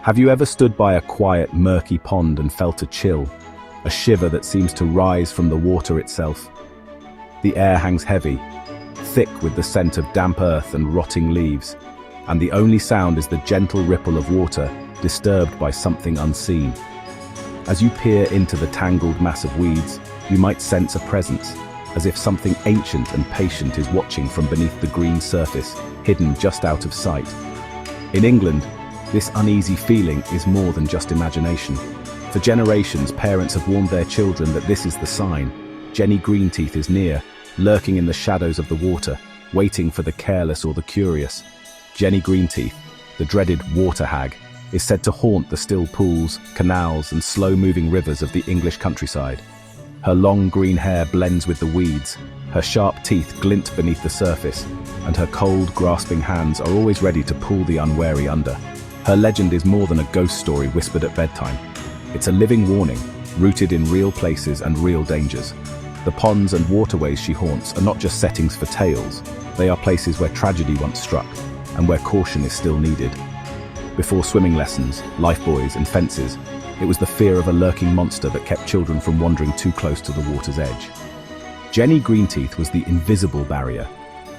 Have you ever stood by a quiet, murky pond and felt a chill, a shiver that seems to rise from the water itself? The air hangs heavy, thick with the scent of damp earth and rotting leaves, and the only sound is the gentle ripple of water, disturbed by something unseen. As you peer into the tangled mass of weeds, you might sense a presence, as if something ancient and patient is watching from beneath the green surface, hidden just out of sight. In England, this uneasy feeling is more than just imagination. For generations, parents have warned their children that this is the sign. Jenny Greenteeth is near, lurking in the shadows of the water, waiting for the careless or the curious. Jenny Greenteeth, the dreaded water hag, is said to haunt the still pools, canals, and slow-moving rivers of the English countryside. Her long green hair blends with the weeds, her sharp teeth glint beneath the surface, and her cold, grasping hands are always ready to pull the unwary under. Her legend is more than a ghost story whispered at bedtime. It's a living warning, rooted in real places and real dangers. The ponds and waterways she haunts are not just settings for tales, they are places where tragedy once struck, and where caution is still needed. Before swimming lessons, lifebuoys, and fences, it was the fear of a lurking monster that kept children from wandering too close to the water's edge. Jenny Greenteeth was the invisible barrier,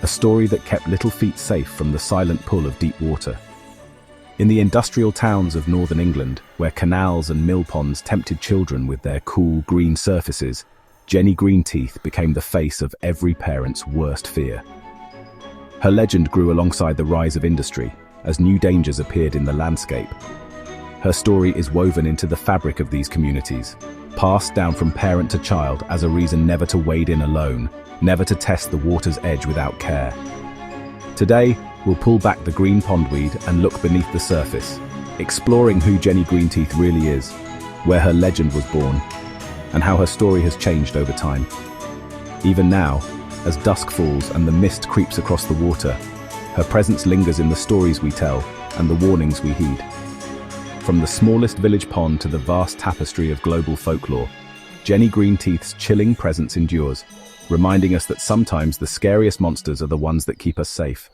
a story that kept little feet safe from the silent pull of deep water. In the industrial towns of northern England, where canals and mill ponds tempted children with their cool green surfaces, Jenny Greenteeth became the face of every parent's worst fear. Her legend grew alongside the rise of industry, as new dangers appeared in the landscape. Her story is woven into the fabric of these communities, passed down from parent to child as a reason never to wade in alone, never to test the water's edge without care. Today, we'll pull back the green pondweed and look beneath the surface, exploring who Jenny Greenteeth really is, where her legend was born, and how her story has changed over time. Even now, as dusk falls and the mist creeps across the water, her presence lingers in the stories we tell and the warnings we heed. From the smallest village pond to the vast tapestry of global folklore, Jenny Greenteeth's chilling presence endures, reminding us that sometimes the scariest monsters are the ones that keep us safe.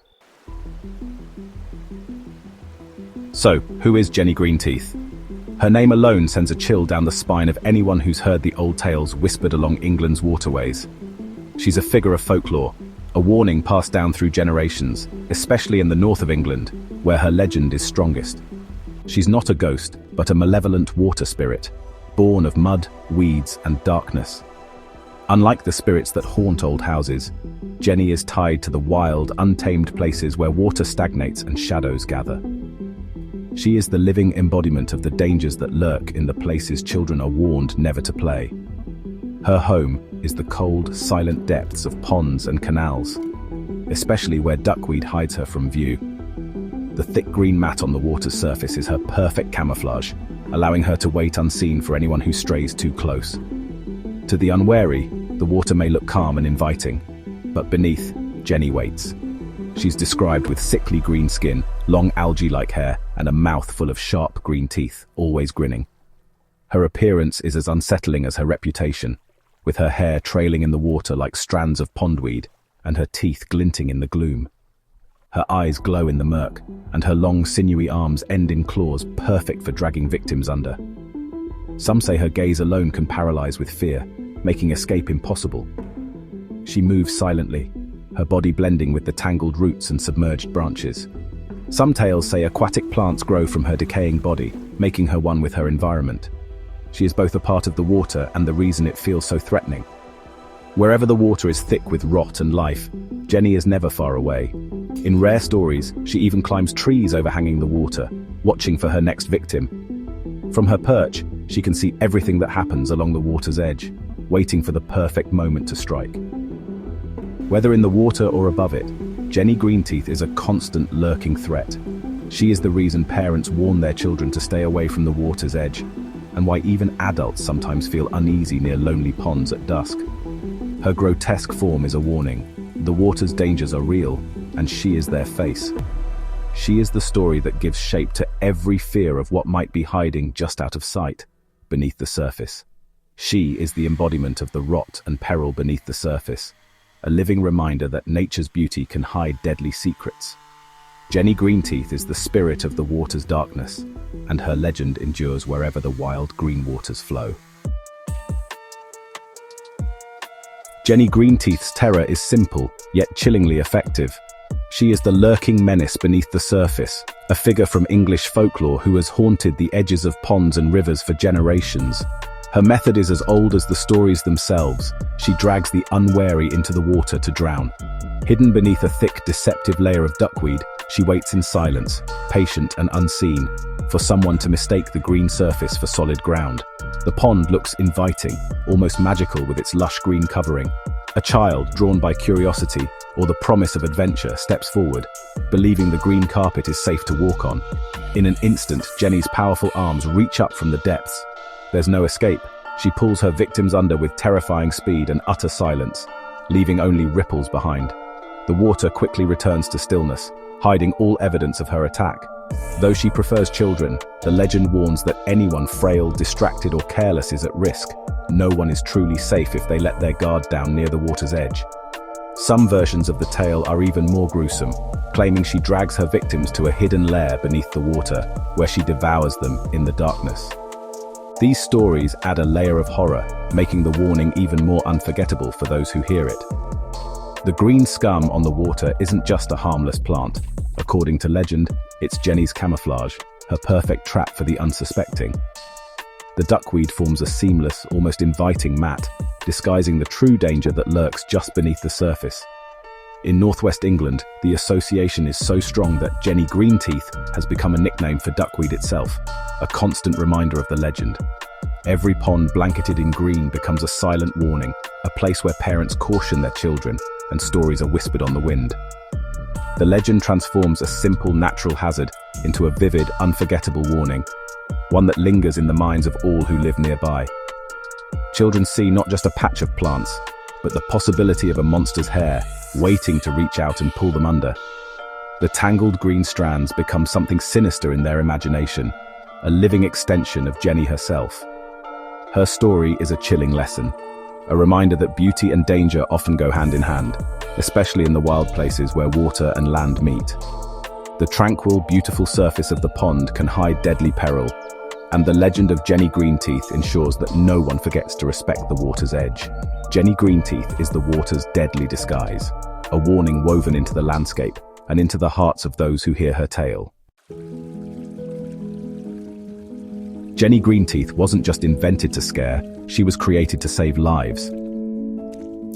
So, who is Jenny Greenteeth? Her name alone sends a chill down the spine of anyone who's heard the old tales whispered along England's waterways. She's a figure of folklore, a warning passed down through generations, especially in the north of England, where her legend is strongest. She's not a ghost, but a malevolent water spirit, born of mud, weeds, and darkness. Unlike the spirits that haunt old houses, Jenny is tied to the wild, untamed places where water stagnates and shadows gather. She is the living embodiment of the dangers that lurk in the places children are warned never to play. Her home is the cold, silent depths of ponds and canals, especially where duckweed hides her from view. The thick green mat on the water's surface is her perfect camouflage, allowing her to wait unseen for anyone who strays too close. To the unwary, the water may look calm and inviting, but beneath, Jenny waits. She's described with sickly green skin, long algae-like hair, and a mouth full of sharp green teeth, always grinning. Her appearance is as unsettling as her reputation, with her hair trailing in the water like strands of pondweed, and her teeth glinting in the gloom. Her eyes glow in the murk, and her long sinewy arms end in claws perfect for dragging victims under. Some say her gaze alone can paralyze with fear, making escape impossible. She moves silently, her body blending with the tangled roots and submerged branches. Some tales say aquatic plants grow from her decaying body, making her one with her environment. She is both a part of the water and the reason it feels so threatening. Wherever the water is thick with rot and life, Jenny is never far away. In rare stories, she even climbs trees overhanging the water, watching for her next victim. From her perch, she can see everything that happens along the water's edge, waiting for the perfect moment to strike. Whether in the water or above it, Jenny Greenteeth is a constant lurking threat. She is the reason parents warn their children to stay away from the water's edge, and why even adults sometimes feel uneasy near lonely ponds at dusk. Her grotesque form is a warning. The water's dangers are real, and she is their face. She is the story that gives shape to every fear of what might be hiding just out of sight, beneath the surface. She is the embodiment of the rot and peril beneath the surface, a living reminder that nature's beauty can hide deadly secrets. Jenny Greenteeth is the spirit of the water's darkness, and her legend endures wherever the wild green waters flow. Jenny Greenteeth's terror is simple, yet chillingly effective. She is the lurking menace beneath the surface, a figure from English folklore who has haunted the edges of ponds and rivers for generations. Her method is as old as the stories themselves. She drags the unwary into the water to drown. Hidden beneath a thick, deceptive layer of duckweed, she waits in silence, patient and unseen, for someone to mistake the green surface for solid ground. The pond looks inviting, almost magical with its lush green covering. A child, drawn by curiosity or the promise of adventure, steps forward, believing the green carpet is safe to walk on. In an instant, Jenny's powerful arms reach up from the depths. There's no escape. She pulls her victims under with terrifying speed and utter silence, leaving only ripples behind. The water quickly returns to stillness, hiding all evidence of her attack. Though she prefers children, the legend warns that anyone frail, distracted, or careless is at risk. No one is truly safe if they let their guard down near the water's edge. Some versions of the tale are even more gruesome, claiming she drags her victims to a hidden lair beneath the water, where she devours them in the darkness. These stories add a layer of horror, making the warning even more unforgettable for those who hear it. The green scum on the water isn't just a harmless plant. According to legend, it's Jenny's camouflage, her perfect trap for the unsuspecting. The duckweed forms a seamless, almost inviting mat, disguising the true danger that lurks just beneath the surface. In northwest England, the association is so strong that Jenny Greenteeth has become a nickname for duckweed itself, a constant reminder of the legend. Every pond blanketed in green becomes a silent warning, a place where parents caution their children and stories are whispered on the wind. The legend transforms a simple natural hazard into a vivid, unforgettable warning, one that lingers in the minds of all who live nearby. Children see not just a patch of plants, but the possibility of a monster's hair waiting to reach out and pull them under. The tangled green strands become something sinister in their imagination, a living extension of Jenny herself. Her story is a chilling lesson, a reminder that beauty and danger often go hand in hand, especially in the wild places where water and land meet. The tranquil, beautiful surface of the pond can hide deadly peril, and the legend of Jenny Greenteeth ensures that no one forgets to respect the water's edge. Jenny Greenteeth is the water's deadly disguise, a warning woven into the landscape and into the hearts of those who hear her tale. Jenny Greenteeth wasn't just invented to scare, she was created to save lives.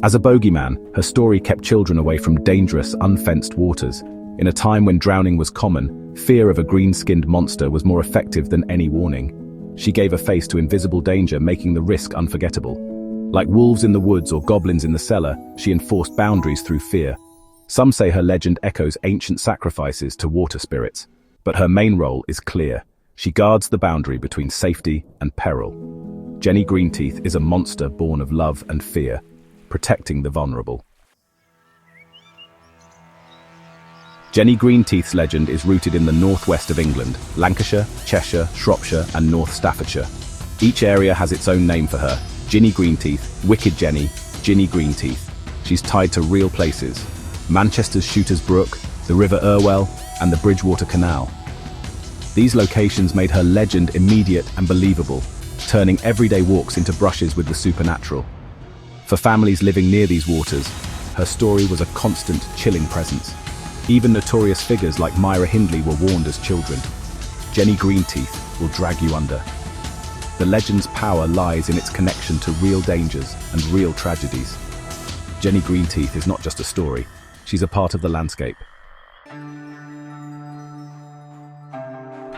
As a bogeyman, her story kept children away from dangerous, unfenced waters. In a time when drowning was common, fear of a green-skinned monster was more effective than any warning. She gave a face to invisible danger, making the risk unforgettable. Like wolves in the woods or goblins in the cellar, she enforced boundaries through fear. Some say her legend echoes ancient sacrifices to water spirits, but her main role is clear. She guards the boundary between safety and peril. Jenny Greenteeth is a monster born of love and fear, protecting the vulnerable. Jenny Greenteeth's legend is rooted in the northwest of England, Lancashire, Cheshire, Shropshire, and North Staffordshire. Each area has its own name for her: Ginny Greenteeth, Wicked Jenny, Ginny Greenteeth. She's tied to real places: Manchester's Shooter's Brook, the River Irwell, and the Bridgewater Canal. These locations made her legend immediate and believable, turning everyday walks into brushes with the supernatural. For families living near these waters, her story was a constant, chilling presence. Even notorious figures like Myra Hindley were warned as children. Jenny Greenteeth will drag you under. The legend's power lies in its connection to real dangers and real tragedies. Jenny Greenteeth is not just a story, she's a part of the landscape.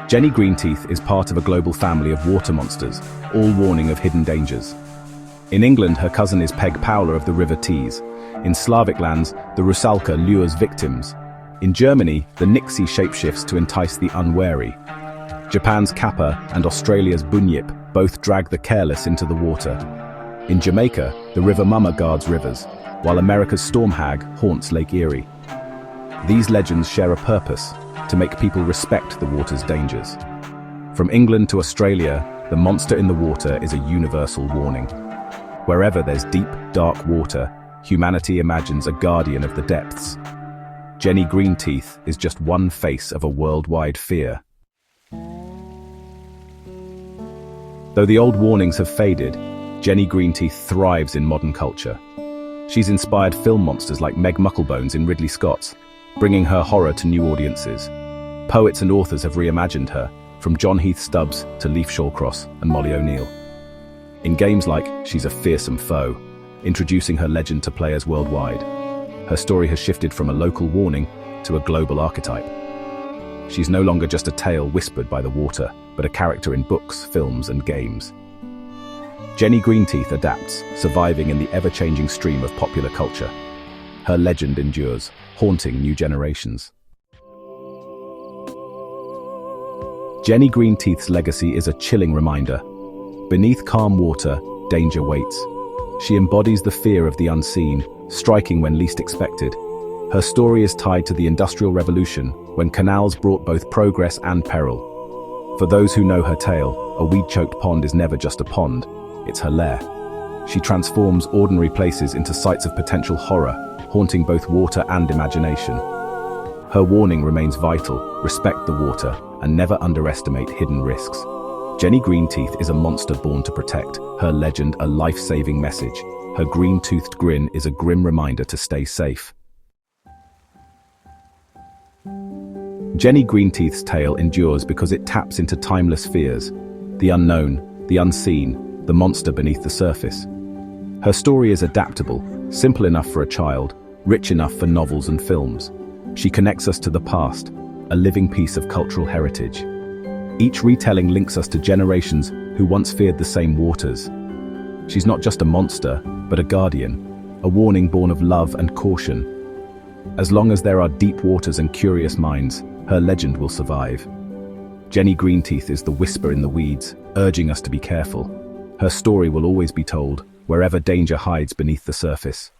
Jenny Greenteeth is part of a global family of water monsters, all warning of hidden dangers. In England, her cousin is Peg Powler of the River Tees. In Slavic lands, the Rusalka lures victims. In Germany, the Nixie shapeshifts to entice the unwary. Japan's Kappa and Australia's Bunyip both drag the careless into the water. In Jamaica, the River Mama guards rivers, while America's Storm Hag haunts Lake Erie. These legends share a purpose: to make people respect the water's dangers. From England to Australia, the monster in the water is a universal warning. Wherever there's deep, dark water, humanity imagines a guardian of the depths. Jenny Greenteeth is just one face of a worldwide fear. Though the old warnings have faded, Jenny Greenteeth thrives in modern culture. She's inspired film monsters like Meg Mucklebones in Ridley Scott's, bringing her horror to new audiences. Poets and authors have reimagined her, from John Heath Stubbs to Leif Shawcross and Molly O'Neill. In games like She's a Fearsome Foe, introducing her legend to players worldwide, her story has shifted from a local warning to a global archetype. She's no longer just a tale whispered by the water, but a character in books, films, and games. Jenny Greenteeth adapts, surviving in the ever-changing stream of popular culture. Her legend endures, haunting new generations. Jenny Greenteeth's legacy is a chilling reminder. Beneath calm water, danger waits. She embodies the fear of the unseen, striking when least expected. Her story is tied to the Industrial Revolution, when canals brought both progress and peril. For those who know her tale, a weed-choked pond is never just a pond, it's her lair. She transforms ordinary places into sites of potential horror, haunting both water and imagination. Her warning remains vital: respect the water and never underestimate hidden risks. Jenny Greenteeth is a monster born to protect, her legend a life-saving message. Her green-toothed grin is a grim reminder to stay safe. Jenny Greenteeth's tale endures because it taps into timeless fears: the unknown, the unseen, the monster beneath the surface. Her story is adaptable, simple enough for a child, rich enough for novels and films. She connects us to the past, a living piece of cultural heritage. Each retelling links us to generations who once feared the same waters. She's not just a monster, but a guardian, a warning born of love and caution. As long as there are deep waters and curious minds, her legend will survive. Jenny Greenteeth is the whisper in the weeds, urging us to be careful. Her story will always be told, wherever danger hides beneath the surface.